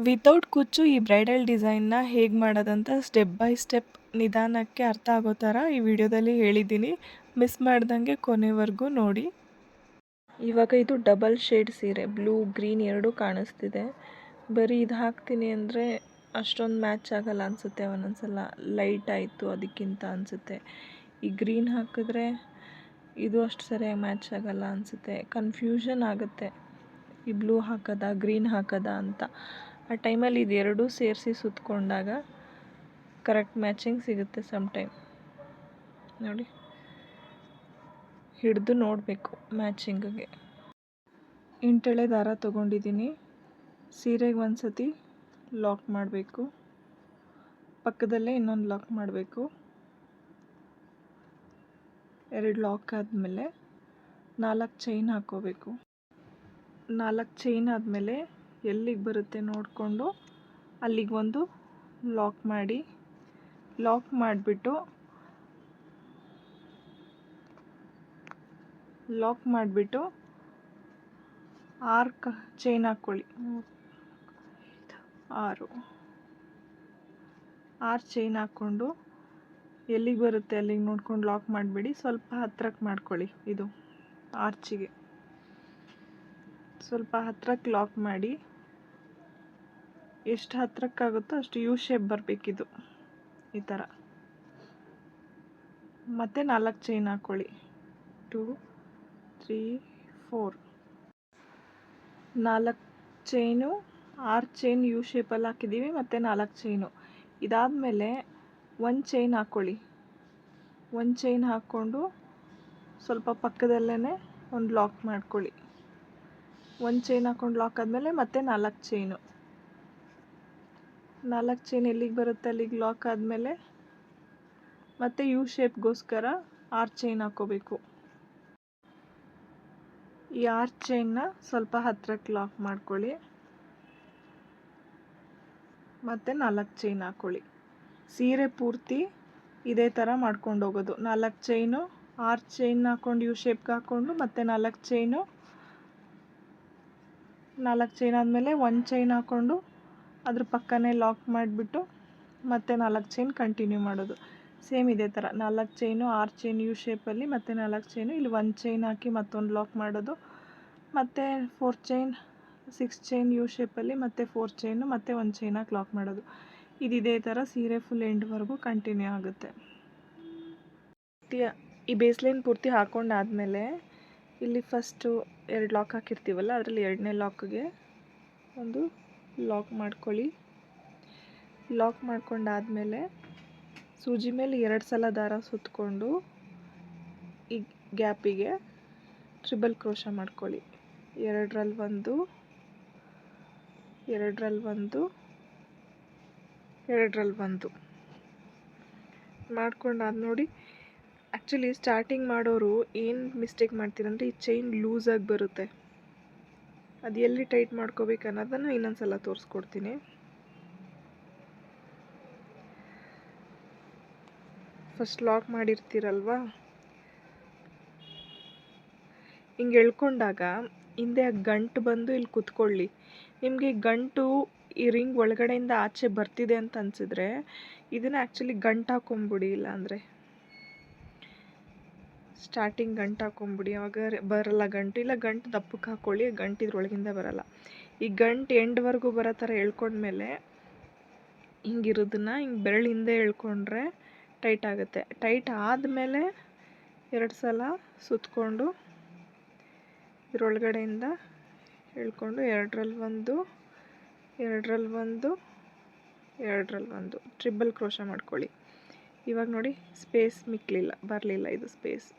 Without ಕುಚ್ಚು ಈ bridal ಡಿಸೈನ್ನ ಹೇಗೆ ಮಾಡೋದಂತ ಸ್ಟೆಪ್ ಬೈ ಸ್ಟೆಪ್ ನಿಧಾನಕ್ಕೆ ಅರ್ಥ ಆಗೋ ಥರ ಈ ವಿಡಿಯೋದಲ್ಲಿ ಹೇಳಿದ್ದೀನಿ. ಮಿಸ್ ಮಾಡ್ದಂಗೆ ಕೊನೆವರೆಗೂ ನೋಡಿ. ಇವಾಗ ಇದು ಡಬಲ್ ಶೇಡ್ ಸೀರೆ, ಬ್ಲೂ ಗ್ರೀನ್ ಎರಡೂ ಕಾಣಿಸ್ತಿದೆ. ಬರೀ ಇದು ಹಾಕ್ತೀನಿ ಅಂದರೆ ಅಷ್ಟೊಂದು ಮ್ಯಾಚ್ ಆಗಲ್ಲ ಅನಿಸುತ್ತೆ. ಒಂದೊಂದ್ಸಲ ಲೈಟ್ ಆಯಿತು ಅದಕ್ಕಿಂತ ಅನಿಸುತ್ತೆ. ಈ ಗ್ರೀನ್ ಹಾಕಿದ್ರೆ ಇದು ಅಷ್ಟು ಸರಿಯಾಗಿ ಮ್ಯಾಚ್ ಆಗಲ್ಲ ಅನಿಸುತ್ತೆ. ಕನ್ಫ್ಯೂಷನ್ ಆಗುತ್ತೆ, ಈ ಬ್ಲೂ ಹಾಕೋದಾ ಗ್ರೀನ್ ಹಾಕೋದಾ ಅಂತ. ಆ ಟೈಮಲ್ಲಿ ಇದೆರಡೂ ಸೇರಿಸಿ ಸುತ್ತಕೊಂಡಾಗ ಕರೆಕ್ಟ್ ಮ್ಯಾಚಿಂಗ್ ಸಿಗುತ್ತೆ. ಟೈಮ್ ನೋಡಿ, ಹಿಡಿದು ನೋಡಬೇಕು ಮ್ಯಾಚಿಂಗಿಗೆ. ಇಂಟೆಳೆ ದಾರ ತೊಗೊಂಡಿದ್ದೀನಿ. ಸೀರೆಗೆ ಒಂದು ಸತಿ ಲಾಕ್ ಮಾಡಬೇಕು, ಪಕ್ಕದಲ್ಲೇ ಇನ್ನೊಂದು ಲಾಕ್ ಮಾಡಬೇಕು. 2 ಲಾಕ್ ಆದಮೇಲೆ 4 ಚೈನ್ ಹಾಕ್ಕೋಬೇಕು. 4 ಚೈನ್ ಆದಮೇಲೆ ಎಲ್ಲಿಗೆ ಬರುತ್ತೆ ನೋಡಿಕೊಂಡು ಅಲ್ಲಿಗೆ ಒಂದು ಲಾಕ್ ಮಾಡಿ. ಲಾಕ್ ಮಾಡಿಬಿಟ್ಟು 6 ಚೈನ್ ಹಾಕ್ಕೊಳ್ಳಿ. 6 ಚೈನ್ ಹಾಕ್ಕೊಂಡು ಎಲ್ಲಿಗೆ ಬರುತ್ತೆ ಅಲ್ಲಿಗೆ ನೋಡ್ಕೊಂಡು ಲಾಕ್ ಮಾಡಿಬಿಡಿ. ಸ್ವಲ್ಪ ಹತ್ರಕ್ಕೆ ಮಾಡ್ಕೊಳ್ಳಿ. ಇದು ಆರ್ಚಿಗೆ ಸ್ವಲ್ಪ ಹತ್ರಕ್ಕೆ ಲಾಕ್ ಮಾಡಿ. ಎಷ್ಟು ಹತ್ರಕ್ಕಾಗುತ್ತೋ ಅಷ್ಟು ಯು ಶೇಪ್ ಬರಬೇಕಿದು, ಈ ಥರ. ಮತ್ತು 4 ಚೈನ್ ಹಾಕ್ಕೊಳ್ಳಿ. 2 3 4 4 ಚೈನು, 6 ಚೈನ್ ಯು ಶೇಪಲ್ಲಿ ಹಾಕಿದ್ದೀವಿ, ಮತ್ತು 4 ಚೈನು. ಇದಾದಮೇಲೆ 1 ಚೈನ್ ಹಾಕ್ಕೊಳ್ಳಿ. 1 ಚೈನ್ ಹಾಕ್ಕೊಂಡು ಸ್ವಲ್ಪ ಪಕ್ಕದಲ್ಲೇ ಒಂದು ಲಾಕ್ ಮಾಡ್ಕೊಳ್ಳಿ. 1 ಚೈನ್ ಹಾಕ್ಕೊಂಡು ಲಾಕ್ ಆದಮೇಲೆ ಮತ್ತೆ 4 ಚೈನು. 4 ಚೈನ್ ಎಲ್ಲಿಗೆ ಬರುತ್ತೆ ಅಲ್ಲಿಗೆ ಲಾಕ್ ಆದಮೇಲೆ ಮತ್ತೆ ಯು ಶೇಪ್ಗೋಸ್ಕರ 6 ಚೈನ್ ಹಾಕ್ಕೋಬೇಕು. ಈ 6 ಚೈನ್ನ ಸ್ವಲ್ಪ ಹತ್ರಕ್ಕೆ ಲಾಕ್ ಮಾಡ್ಕೊಳ್ಳಿ, ಮತ್ತು 4 ಚೈನ್ ಹಾಕ್ಕೊಳ್ಳಿ. ಸೀರೆ ಪೂರ್ತಿ ಇದೇ ಥರ ಮಾಡ್ಕೊಂಡು ಹೋಗೋದು. 4 ಚೈನು, 6 ಚೈನ್ ಹಾಕ್ಕೊಂಡು ಯು ಶೇಪ್ಗೆ ಹಾಕ್ಕೊಂಡು ಮತ್ತೆ 4 ಚೈನು. 4 ಚೈನ್ ಆದಮೇಲೆ 1 ಚೈನ್ ಹಾಕ್ಕೊಂಡು ಅದ್ರ ಪಕ್ಕನೇ ಲಾಕ್ ಮಾಡಿಬಿಟ್ಟು ಮತ್ತೆ 4 ಚೈನ್ ಕಂಟಿನ್ಯೂ ಮಾಡೋದು. ಸೇಮ್ ಇದೇ ಥರ 4 ಚೈನು, 6 ಚೈನ್ ಯು ಶೇಪಲ್ಲಿ, ಮತ್ತು 4 ಚೈನು. ಇಲ್ಲಿ 1 ಚೈನ್ ಹಾಕಿ ಮತ್ತೊಂದು ಲಾಕ್ ಮಾಡೋದು, ಮತ್ತು 4 ಚೈನ್, 6 ಚೈನ್ ಯು ಶೇಪಲ್ಲಿ, ಮತ್ತು 4 ಚೈನು, ಮತ್ತು 1 ಚೈನ್ ಹಾಕಿ ಲಾಕ್ ಮಾಡೋದು. ಇದೇ ಥರ ಸೀರೆ ಫುಲ್ ಎಂಡ್ವರೆಗೂ ಕಂಟಿನ್ಯೂ ಆಗುತ್ತೆ. ಈ ಬೇಸ್ಲೈನ್ ಪೂರ್ತಿ ಹಾಕ್ಕೊಂಡಾದಮೇಲೆ ಇಲ್ಲಿ ಫಸ್ಟು 2 ಲಾಕ್ ಹಾಕಿರ್ತೀವಲ್ಲ, ಅದರಲ್ಲಿ 2ನೇ ಲಾಕ್ಗೆ ಒಂದು ಲಾಕ್ ಮಾಡ್ಕೊಳ್ಳಿ. ಲಾಕ್ ಮಾಡ್ಕೊಂಡಾದಮೇಲೆ ಸೂಜಿ ಮೇಲೆ 2 ಸಲ ದಾರ ಸುತ್ತಕೊಂಡು ಈ ಗ್ಯಾಪಿಗೆ ಟ್ರಿಬಲ್ ಕ್ರೋಶ ಮಾಡ್ಕೊಳ್ಳಿ. 2ರಲ್ಲಿ 1, 2ರಲ್ಲಿ 1, 2ರಲ್ಲಿ 1 ಮಾಡ್ಕೊಂಡಾದ ನೋಡಿ. ಆ್ಯಕ್ಚುಲಿ ಸ್ಟಾರ್ಟಿಂಗ್ ಮಾಡೋರು ಏನು ಮಿಸ್ಟೇಕ್ ಮಾಡ್ತೀರಂದರೆ ಈ ಚೈನ್ ಲೂಸಾಗಿ ಬರುತ್ತೆ. ಅದು ಎಲ್ಲಿ ಟೈಟ್ ಮಾಡ್ಕೋಬೇಕು ಅನ್ನೋದನ್ನು ಇನ್ನೊಂದು ಸಲ ತೋರಿಸ್ಕೊಡ್ತೀನಿ. ಫಸ್ಟ್ ಲಾಕ್ ಮಾಡಿರ್ತೀರಲ್ವ, ಹಿಂಗೆ ಎಳ್ಕೊಂಡಾಗ ಹಿಂದೆ ಗಂಟು ಬಂದು ಇಲ್ಲಿ ಕುತ್ಕೊಳ್ಳಿ. ನಿಮಗೆ ಗಂಟು ಈ ರಿಂಗ್ ಒಳಗಡೆಯಿಂದ ಆಚೆ ಬರ್ತಿದೆ ಅಂತ ಅನಿಸಿದ್ರೆ ಇದನ್ನು ಆ್ಯಕ್ಚುಲಿ ಗಂಟು ಹಾಕೊಂಬಿಡಿ. ಇಲ್ಲಾಂದರೆ ಸ್ಟಾರ್ಟಿಂಗ್ ಗಂಟು ಹಾಕೊಂಬಿಡಿ, ಅವಾಗ ಬರಲ್ಲ ಗಂಟು. ಇಲ್ಲ ಗಂಟು ದಪ್ಪಕ್ಕೆ ಹಾಕ್ಕೊಳ್ಳಿ, ಗಂಟು ಇದ್ರೊಳಗಿಂದ ಬರಲ್ಲ. ಈ ಗಂಟು ಎಂಡ್ವರೆಗೂ ಬರೋ ಥರ ಎಳ್ಕೊಂಡ್ಮೇಲೆ ಹಿಂಗಿರೋದನ್ನ ಹಿಂಗೆ ಬೆರಳು ಹಿಂದೆ ಎಳ್ಕೊಂಡ್ರೆ ಟೈಟ್ ಆಗುತ್ತೆ. ಟೈಟ್ ಆದಮೇಲೆ 2 ಸಲ ಸುತ್ತಕೊಂಡು ಇದ್ರೊಳಗಡೆಯಿಂದ ಎಳ್ಕೊಂಡು 2ರಲ್ಲಿ 1, 2ರಲ್ಲಿ 1, 2ರಲ್ಲಿ 1 ಟ್ರಿಬಲ್ ಕ್ರೋಶ ಮಾಡ್ಕೊಳ್ಳಿ. ಇವಾಗ ನೋಡಿ, ಸ್ಪೇಸ್ ಬರಲಿಲ್ಲ ಇದು ಸ್ಪೇಸ್.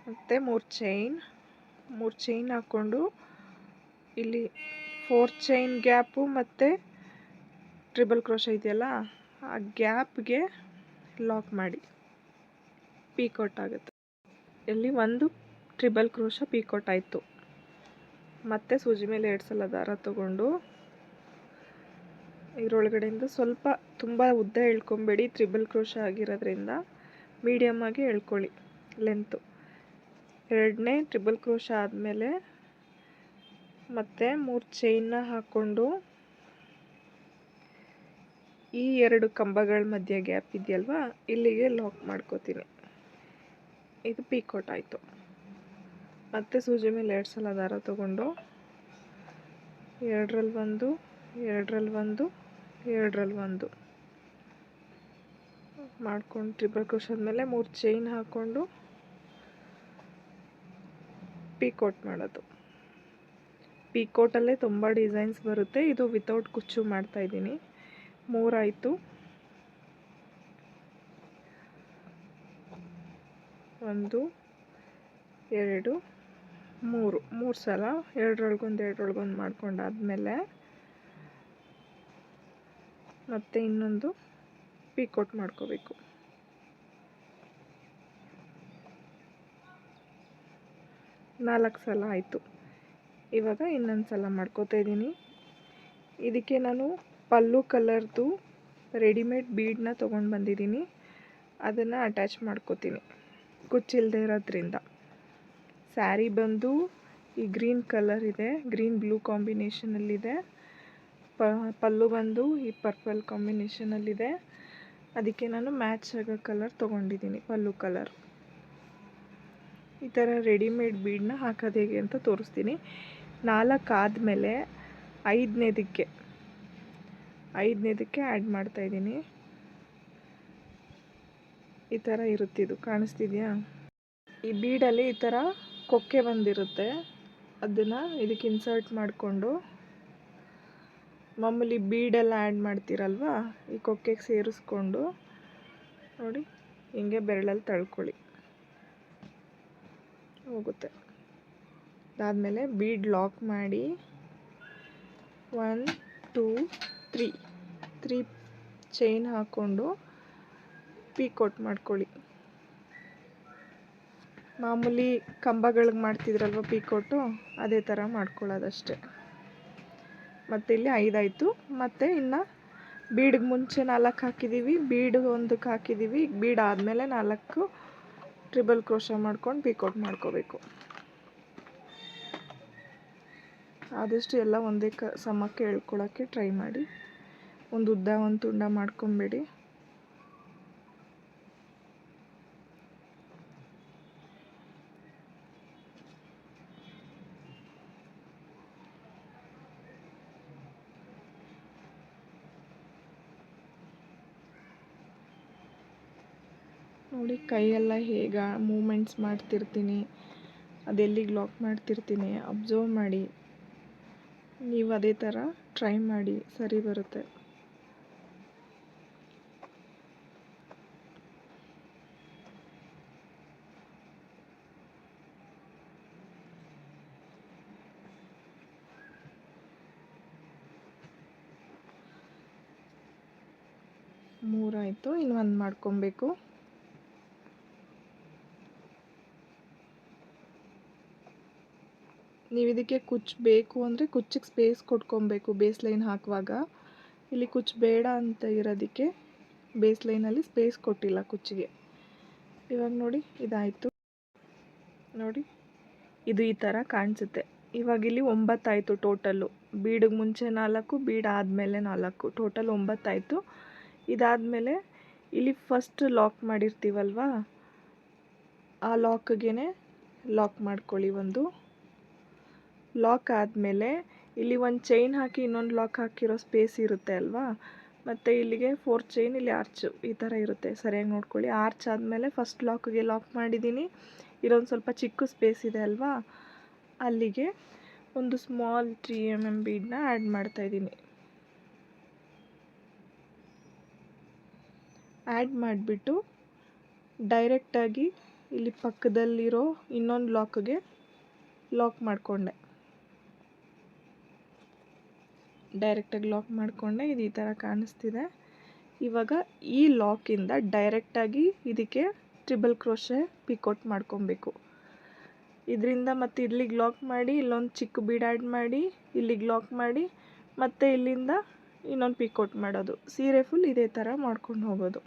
ಮತ್ತು 3 ಚೈನ್ ಹಾಕ್ಕೊಂಡು ಇಲ್ಲಿ 4 ಚೈನ್ ಗ್ಯಾಪು ಮತ್ತು ಟ್ರಿಬಲ್ ಕ್ರೋಶ ಇದೆಯಲ್ಲ, ಆ ಗ್ಯಾಪ್ಗೆ ಲಾಕ್ ಮಾಡಿ. ಪೀಕೌಟ್ ಆಗುತ್ತೆ. ಇಲ್ಲಿ 1 ಟ್ರಿಬಲ್ ಕ್ರೋಶ ಪೀಕೌಟ್ ಆಯಿತು. ಮತ್ತು ಸೂಜಿ ಮೇಲೆ 2 ಸಲ ದಾರ ತಗೊಂಡು ಇದರೊಳಗಡೆಯಿಂದ ಸ್ವಲ್ಪ ತುಂಬ ಉದ್ದ ಎಳ್ಕೊಬೇಡಿ. ಟ್ರಿಬಲ್ ಕ್ರೋಶ ಆಗಿರೋದ್ರಿಂದ ಮೀಡಿಯಮ್ ಆಗಿ ಎಳ್ಕೊಳ್ಳಿ ಲೆಂತು. 2ನೇ ಟ್ರಿಬಲ್ ಕ್ರೋಶ ಆದಮೇಲೆ ಮತ್ತು 3 ಚೈನ್ನ ಹಾಕ್ಕೊಂಡು ಈ 2 ಕಂಬಗಳ ಮಧ್ಯೆ ಗ್ಯಾಪ್ ಇದೆಯಲ್ವಾ, ಇಲ್ಲಿಗೆ ಲಾಕ್ ಮಾಡ್ಕೋತೀನಿ. ಇದು ಪೀಕೋಟ್ ಆಯಿತು. ಮತ್ತು ಸೂಜಿ ಮೇಲೆ 2 ಸಲ ದಾರ ತಗೊಂಡು 2ರಲ್ಲಿ 1, 2ರಲ್ಲಿ 1, 2ರಲ್ಲಿ 1 ಮಾಡ್ಕೊಂಡು ಟ್ರಿಬಲ್ ಕ್ರೋಶದ ಮೇಲೆ 3 ಚೈನ್ ಹಾಕ್ಕೊಂಡು ಪೀಕೋಟ್ ಮಾಡೋದು. ಪೀಕೋಟಲ್ಲೇ ತುಂಬ ಡಿಸೈನ್ಸ್ ಬರುತ್ತೆ. ಇದು ವಿತೌಟ್ ಕುಚ್ಚು ಮಾಡ್ತಾಯಿದ್ದೀನಿ. 3 ಆಯಿತು. 1, 2, 3 ಸಲ 2ರೊಳಗೊಂದು 2ರೊಳಗೊಂದು ಮಾಡ್ಕೊಂಡಾದ್ಮೇಲೆ ಮತ್ತೆ ಇನ್ನೊಂದು ಪೀಕೋಟ್ ಮಾಡ್ಕೋಬೇಕು. 4 ಸಲ ಆಯಿತು. ಇವಾಗ ಇನ್ನೊಂದು ಸಲ ಮಾಡ್ಕೋತಾ ಇದ್ದೀನಿ. ಇದಕ್ಕೆ ನಾನು ಪಲ್ಲು ಕಲರ್ದು ರೆಡಿಮೇಡ್ ಬೀಡನ್ನ ತೊಗೊಂಡು ಬಂದಿದ್ದೀನಿ. ಅದನ್ನು ಅಟ್ಯಾಚ್ ಮಾಡ್ಕೋತೀನಿ ಕುಚ್ಚಿಲ್ಲದೆ ಇರೋದ್ರಿಂದ. ಸ್ಯಾರಿ ಬಂದು ಈ ಗ್ರೀನ್ ಕಲರ್ ಇದೆ, ಗ್ರೀನ್ ಬ್ಲೂ ಕಾಂಬಿನೇಷನಲ್ಲಿದೆ. ಪಲ್ಲು ಬಂದು ಈ ಪರ್ಪಲ್ ಕಾಂಬಿನೇಷನಲ್ಲಿದೆ. ಅದಕ್ಕೆ ನಾನು ಮ್ಯಾಚ್ ಆಗೋ ಕಲರ್ ತೊಗೊಂಡಿದ್ದೀನಿ, ಪಲ್ಲು ಕಲರ್. ಈ ಥರ ರೆಡಿಮೇಡ್ ಬೀಡನ್ನ ಹಾಕೋದು ಹೇಗೆ ಅಂತ ತೋರಿಸ್ತೀನಿ. 4 ಆದಮೇಲೆ 5ನೇದಕ್ಕೆ ಆ್ಯಡ್ ಮಾಡ್ತಾಯಿದ್ದೀನಿ. ಈ ಥರ ಇರುತ್ತೆ. ಇದು ಕಾಣಿಸ್ತಿದೆಯಾ? ಈ ಬೀಡಲ್ಲಿ ಈ ಥರ ಕೊಕ್ಕೆ ಬಂದಿರುತ್ತೆ. ಅದನ್ನು ಇದಕ್ಕೆ ಇನ್ಸರ್ಟ್ ಮಾಡಿಕೊಂಡು ಮಾಮೂಲಿ ಬೀಡೆಲ್ಲ ಆ್ಯಡ್ ಮಾಡ್ತೀರಲ್ವ, ಈ ಕೊಕ್ಕೆಗೆ ಸೇರಿಸ್ಕೊಂಡು ನೋಡಿ ಹಿಂಗೆ ಬೆರಳಲ್ಲಿ ತಳ್ಕೊಳ್ಳಿ, ಹೋಗುತ್ತೆ. ಅದಾದಮೇಲೆ ಬೀಡ್ ಲಾಕ್ ಮಾಡಿ 1, 2, 3 ಚೈನ್ ಹಾಕ್ಕೊಂಡು ಪೀಕೋಟ್ ಮಾಡ್ಕೊಳ್ಳಿ. ಮಾಮೂಲಿ ಕಂಬಗಳಿಗೆ ಮಾಡ್ತಿದ್ರಲ್ವ ಪೀಕೋಟು, ಅದೇ ಥರ ಮಾಡ್ಕೊಳ್ಳೋದಷ್ಟೆ. ಮತ್ತು ಇಲ್ಲಿ 5 ಆಯಿತು. ಮತ್ತು ಇನ್ನು ಬೀಡಿಗೆ ಮುಂಚೆ 4 ಹಾಕಿದ್ದೀವಿ, ಬೀಡ್ ಒಂದಕ್ಕೆ ಹಾಕಿದ್ದೀವಿ. ಬೀಡ್ ಆದಮೇಲೆ 4 ಟ್ರಿಬಲ್ ಕ್ರೋಶ ಮಾಡ್ಕೊಂಡು ಪೀಕೋಟ್ ಮಾಡ್ಕೋಬೇಕು. ಆದಷ್ಟು ಎಲ್ಲ ಒಂದೇ ಸಮಕ್ಕೆ ಎಳ್ಕೊಳ್ಳೋಕ್ಕೆ ಟ್ರೈ ಮಾಡಿ. ಒಂದು ಉದ್ದ ಒಂದು ತುಂಡ ಮಾಡ್ಕೊಬೇಡಿ. ನೋಡಿ ಕೈಯೆಲ್ಲ ಹೇಗೆ ಮೂಮೆಂಟ್ಸ್ ಮಾಡ್ತಿರ್ತೀನಿ, ಅದೆಲ್ಲಿಗೆ ಲಾಕ್ ಮಾಡ್ತಿರ್ತೀನಿ ಅಬ್ಸರ್ವ್ ಮಾಡಿ. ನೀವು ಅದೇ ಥರ ಟ್ರೈ ಮಾಡಿ, ಸರಿ ಬರುತ್ತೆ. ಮೂರಾಯಿತು. ಇನ್ನೊಂದು ಮಾಡ್ಕೊಬೇಕು. ನೀವು ಇದಕ್ಕೆ ಕುಚ್ಚು ಬೇಕು ಅಂದರೆ ಕುಚ್ಚಿಗೆ ಸ್ಪೇಸ್ ಕೊಟ್ಕೊಬೇಕು ಬೇಸ್ ಲೈನ್ ಹಾಕುವಾಗ. ಇಲ್ಲಿ ಕುಚ್ಚು ಬೇಡ ಅಂತ ಇರೋದಕ್ಕೆ ಬೇಸ್ ಲೈನಲ್ಲಿ ಸ್ಪೇಸ್ ಕೊಟ್ಟಿಲ್ಲ ಕುಚ್ಚಿಗೆ. ಇವಾಗ ನೋಡಿ ಇದಾಯಿತು. ನೋಡಿ ಇದು ಈ ಥರ ಕಾಣಿಸುತ್ತೆ. ಇವಾಗ ಇಲ್ಲಿ 9 ಆಯಿತು ಟೋಟಲ್ಲು. ಬೀಡಿಗೆ ಮುಂಚೆ 4, ಬೀಡ್ ಆದಮೇಲೆ 4, ಟೋಟಲ್ 9 ಆಯಿತು. ಇದಾದಮೇಲೆ ಇಲ್ಲಿ ಫಸ್ಟ್ ಲಾಕ್ ಮಾಡಿರ್ತೀವಲ್ವ, ಆ ಲಾಕ್ಗೆ ಲಾಕ್ ಮಾಡ್ಕೊಳ್ಳಿ. ಒಂದು ಲಾಕ್ ಆದಮೇಲೆ ಇಲ್ಲಿ ಒಂದು ಚೈನ್ ಹಾಕಿ ಇನ್ನೊಂದು ಲಾಕ್ ಹಾಕಿರೋ ಸ್ಪೇಸ್ ಇರುತ್ತೆ ಅಲ್ವಾ, ಮತ್ತು ಇಲ್ಲಿಗೆ 4 ಚೈನ್, ಇಲ್ಲಿ ಆರ್ಚು ಈ ಥರ ಇರುತ್ತೆ. ಸರಿಯಾಗಿ ನೋಡ್ಕೊಳ್ಳಿ. ಆರ್ಚ್ ಆದಮೇಲೆ ಫಸ್ಟ್ ಲಾಕ್ಗೆ ಲಾಕ್ ಮಾಡಿದ್ದೀನಿ. ಇಲ್ಲೊಂದು ಸ್ವಲ್ಪ ಚಿಕ್ಕ ಸ್ಪೇಸ್ ಇದೆ ಅಲ್ವಾ, ಅಲ್ಲಿಗೆ ಒಂದು ಸ್ಮಾಲ್ 3 mm ಬೀಡನ್ನ ಆ್ಯಡ್ ಮಾಡ್ತಾಯಿದ್ದೀನಿ. ಆ್ಯಡ್ ಮಾಡಿಬಿಟ್ಟು ಡೈರೆಕ್ಟಾಗಿ ಇಲ್ಲಿ ಪಕ್ಕದಲ್ಲಿರೋ ಇನ್ನೊಂದು ಲಾಕ್ಗೆ ಲಾಕ್ ಮಾಡಿಕೊಂಡೆ. ಡೈರೆಕ್ಟಾಗಿ ಲಾಕ್ ಮಾಡಿಕೊಂಡೆ. ಇದು ಈ ಥರ ಕಾಣಿಸ್ತಿದೆ. ಇವಾಗ ಈ ಲಾಕಿಂದ ಡೈರೆಕ್ಟಾಗಿ ಇದಕ್ಕೆ ಟ್ರಿಬಲ್ ಕ್ರೋಶೆ ಪಿಕೋಟ್ ಮಾಡ್ಕೊಬೇಕು. ಇದರಿಂದ ಮತ್ತೆ ಇಲ್ಲಿಗೆ ಲಾಕ್ ಮಾಡಿ, ಇಲ್ಲೊಂದು ಚಿಕ್ಕ ಬೀಡ್ ಆ್ಯಡ್ ಮಾಡಿ, ಇಲ್ಲಿಗೆ ಲಾಕ್ ಮಾಡಿ, ಮತ್ತು ಇಲ್ಲಿಂದ ಇನ್ನೊಂದು ಪಿಕೋಟ್ ಮಾಡೋದು. ಸೀರೆ ಫುಲ್ ಇದೇ ಥರ ಮಾಡ್ಕೊಂಡು ಹೋಗೋದು.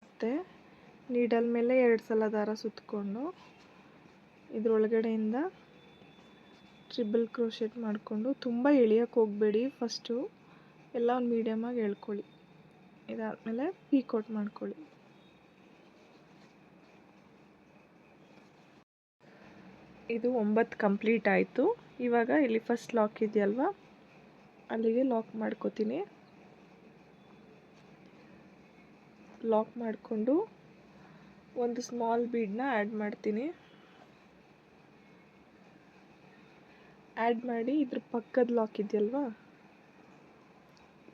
ಮತ್ತು ನೀಡಲ್ ಮೇಲೆ 2 ಸಲ ದಾರ ಸುತ್ತಕೊಂಡು ಇದ್ರೊಳಗಡೆಯಿಂದ ಟ್ರಿಬಲ್ ಕ್ರೋಶೆಟ್ ಮಾಡಿಕೊಂಡು ತುಂಬ ಎಳಿಯೋಕ್ಕೆ ಹೋಗಬೇಡಿ. ಫಸ್ಟು ಎಲ್ಲ ಒಂದು ಮೀಡಿಯಮಾಗಿ ಎಳ್ಕೊಳ್ಳಿ. ಇದಾದಮೇಲೆ ಪೀಕೋಟ್ ಮಾಡ್ಕೊಳ್ಳಿ. ಇದು 9 ಕಂಪ್ಲೀಟ್ ಆಯಿತು. ಇವಾಗ ಇಲ್ಲಿ ಫಸ್ಟ್ ಲಾಕ್ ಇದೆಯಲ್ವ, ಅಲ್ಲಿಗೆ ಲಾಕ್ ಮಾಡ್ಕೋತೀನಿ. ಲಾಕ್ ಮಾಡಿಕೊಂಡು ಒಂದು ಸ್ಮಾಲ್ ಬೀಡನ್ನ ಆ್ಯಡ್ ಮಾಡ್ತೀನಿ. ಆ್ಯಡ್ ಮಾಡಿ ಇದ್ರ ಪಕ್ಕದ ಲಾಕ್ ಇದೆಯಲ್ವ,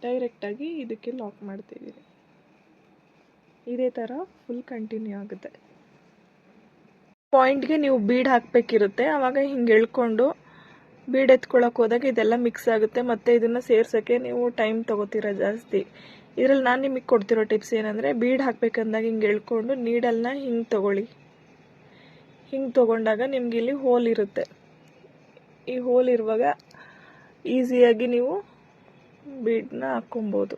ಡೈರೆಕ್ಟಾಗಿ ಇದಕ್ಕೆ ಲಾಕ್ ಮಾಡ್ತಿದ್ದೀನಿ. ಇದೇ ಥರ ಫುಲ್ ಕಂಟಿನ್ಯೂ ಆಗುತ್ತೆ. ಪಾಯಿಂಟ್ಗೆ ನೀವು ಬೀಡ್ ಹಾಕಬೇಕಿರುತ್ತೆ. ಆವಾಗ ಹಿಂಗೆ ಎಳ್ಕೊಂಡು ಬೀಡ್ ಎತ್ಕೊಳ್ಳೋಕೆ ಹೋದಾಗ ಇದೆಲ್ಲ ಮಿಕ್ಸ್ ಆಗುತ್ತೆ, ಮತ್ತು ಇದನ್ನು ಸೇರ್ಸೋಕ್ಕೆ ನೀವು ಟೈಮ್ ತೊಗೋತೀರ ಜಾಸ್ತಿ. ಇದರಲ್ಲಿ ನಾನು ನಿಮಗೆ ಕೊಡ್ತಿರೋ ಟಿಪ್ಸ್ ಏನಂದರೆ, ಬೀಡ್ ಹಾಕಬೇಕಂದಾಗ ಹಿಂಗೆ ಎಳ್ಕೊಂಡು ನೀಡಲ್ನ ಹಿಂಗೆ ತೊಗೊಳ್ಳಿ. ಹಿಂಗೆ ತೊಗೊಂಡಾಗ ನಿಮ್ಗೆ ಇಲ್ಲಿ ಹೋಲ್ ಇರುತ್ತೆ. ಈ ಹೋಲ್ ಇರುವಾಗ ಈಸಿಯಾಗಿ ನೀವು ಬೀಡನ್ನ ಹಾಕ್ಕೊಬೋದು.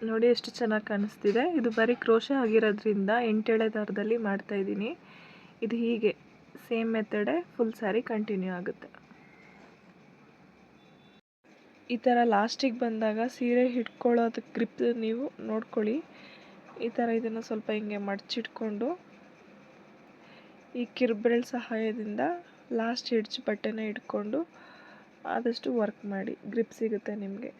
ನೋಡಿ ಎಷ್ಟು ಚೆನ್ನಾಗಿ ಕಾಣಿಸ್ತಿದೆ. ಇದು ಬರೀ ಕ್ರೋಶೆ ಆಗಿರೋದ್ರಿಂದ 8 ಎಳೆ ದಾರದಲ್ಲಿ ಮಾಡ್ತಾಯಿದ್ದೀನಿ. ಇದು ಹೀಗೆ ಸೇಮ್ ಮೆಥಡೇ ಫುಲ್ ಸ್ಯಾರಿ ಕಂಟಿನ್ಯೂ ಆಗುತ್ತೆ. ಈ ಥರ ಲಾಸ್ಟಿಗೆ ಬಂದಾಗ ಸೀರೆ ಹಿಡ್ಕೊಳ್ಳೋದಕ್ಕೆ ಗ್ರಿಪ್ ನೀವು ನೋಡ್ಕೊಳ್ಳಿ. ಈ ಥರ ಇದನ್ನು ಸ್ವಲ್ಪ ಹಿಂಗೆ ಮಡಚಿಟ್ಕೊಂಡು ಈ ಕಿರುಬೆರಳು ಸಹಾಯದಿಂದ ಲಾಸ್ಟ್ ಎಡ್ಜ್ ಬಟ್ಟೆನ ಇಟ್ಕೊಂಡು ಆದಷ್ಟು ವರ್ಕ್ ಮಾಡಿ, ಗ್ರಿಪ್ ಸಿಗುತ್ತೆ ನಿಮಗೆ.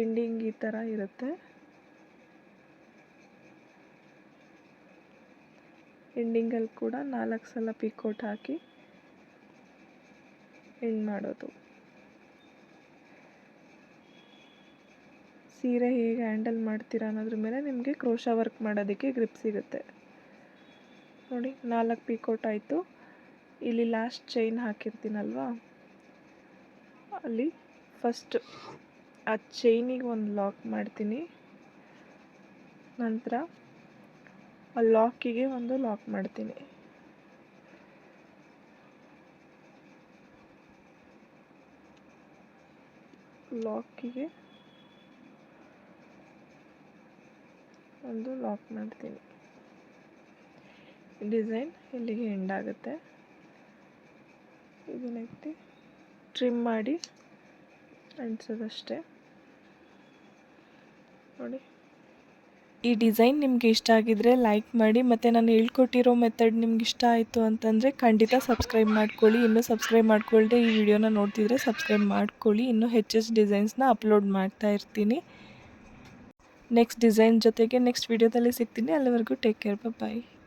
ಎಂಡಿಂಗ್ ಈ ಥರ ಇರುತ್ತೆ. ಎಂಡಿಂಗಲ್ಲಿ ಕೂಡ 4 ಸಲ ಪಿಕೋಟ್ ಹಾಕಿ ಎಂಡ್ ಮಾಡೋದು. ಸೀರೆ ಹೇಗೆ ಹ್ಯಾಂಡಲ್ ಮಾಡ್ತೀರಾ ಅನ್ನೋದ್ರ ಮೇಲೆ ನಿಮಗೆ ಕ್ರೋಶಾ ವರ್ಕ್ ಮಾಡೋದಕ್ಕೆ ಗ್ರಿಪ್ ಸಿಗುತ್ತೆ. ನೋಡಿ 4 ಪಿಕೋಟ್ ಆಯಿತು. ಇಲ್ಲಿ ಲಾಸ್ಟ್ ಚೈನ್ ಹಾಕಿರ್ತೀನಲ್ವ, ಅಲ್ಲಿ ಫಸ್ಟ್ ಆ ಚೈನಿಗೆ ಒಂದು ಲಾಕ್ ಮಾಡ್ತೀನಿ. ನಂತರ ಆ ಲಾಕಿಗೆ ಒಂದು ಲಾಕ್ ಮಾಡ್ತೀನಿ. ಲಾಕಿಗೆ ಒಂದು ಲಾಕ್ ಮಾಡ್ತೀನಿ. ಡಿಸೈನ್ ಇಲ್ಲಿಗೆ ಎಂಡ್ ಆಗುತ್ತೆ. ಇದನ್ನೈತಿ ಟ್ರಿಮ್ ಮಾಡಿ ಅಂಟಿಸೋದಷ್ಟೇ. ನೋಡಿ, ಈ ಡಿಸೈನ್ ನಿಮಗೆ ಇಷ್ಟ ಆಗಿದ್ರೆ ಲೈಕ್ ಮಾಡಿ, ಮತ್ತು ನಾನು ಹೇಳ್ಕೊಟ್ಟಿರೋ ಮೆಥಡ್ ನಿಮ್ಗೆ ಇಷ್ಟ ಆಯಿತು ಅಂತಂದರೆ ಖಂಡಿತ ಸಬ್ಸ್ಕ್ರೈಬ್ ಮಾಡ್ಕೊಳ್ಳಿ. ಇನ್ನೂ ಸಬ್ಸ್ಕ್ರೈಬ್ ಮಾಡ್ಕೊಳ್ದೆ ಈ ವಿಡಿಯೋನ ನೋಡ್ತಿದ್ರೆ ಸಬ್ಸ್ಕ್ರೈಬ್ ಮಾಡ್ಕೊಳ್ಳಿ. ಇನ್ನೂ ಹೆಚ್ಚೆಚ್ಚು ಡಿಸೈನ್ಸ್ನ ಅಪ್ಲೋಡ್ ಮಾಡ್ತಾ ಇರ್ತೀನಿ. ನೆಕ್ಸ್ಟ್ ಡಿಸೈನ್ ಜೊತೆಗೆ ನೆಕ್ಸ್ಟ್ ವಿಡಿಯೋದಲ್ಲಿ ಸಿಗ್ತೀನಿ. ಅಲ್ಲಿವರೆಗೂ ಟೇಕ್ ಕೇರ್, ಬಾಯ್.